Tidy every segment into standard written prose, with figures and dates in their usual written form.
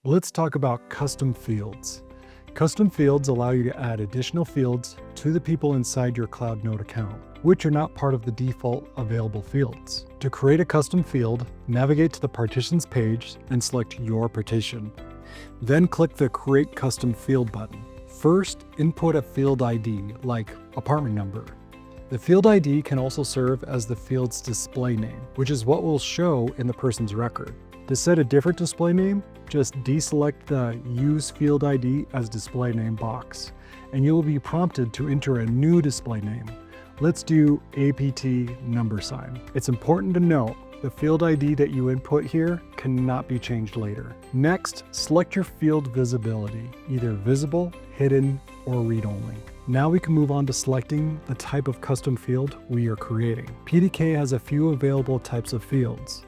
Let's talk about custom fields. Custom fields allow you to add additional fields to the people inside your Cloud Node account, which are not part of the default available fields. To create a custom field, navigate to the partitions page and select your partition. Then click the Create Custom Field button. First, input a field ID, like apartment number. The field ID can also serve as the field's display name, which is what will show in the person's record. To set a different display name, just deselect the Use Field ID as Display Name box, and you will be prompted to enter a new display name. Let's do APT number sign. It's important to note the field ID that you input here cannot be changed later. Next, select your field visibility, either visible, hidden, or read-only. Now we can move on to selecting the type of custom field we are creating. PDK has a few available types of fields: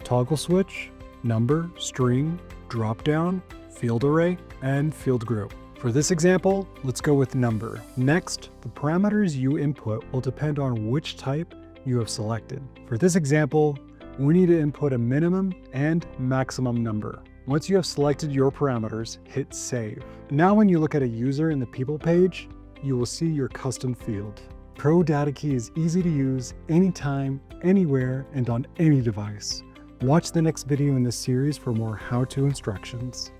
toggle switch, number, string, dropdown, field array, and field group. For this example, let's go with number. Next, the parameters you input will depend on which type you have selected. For this example, we need to input a minimum and maximum number. Once you have selected your parameters, hit save. Now when you look at a user in the people page, you will see your custom field. ProdataKey is easy to use anytime, anywhere, and on any device. Watch the next video in this series for more how-to instructions.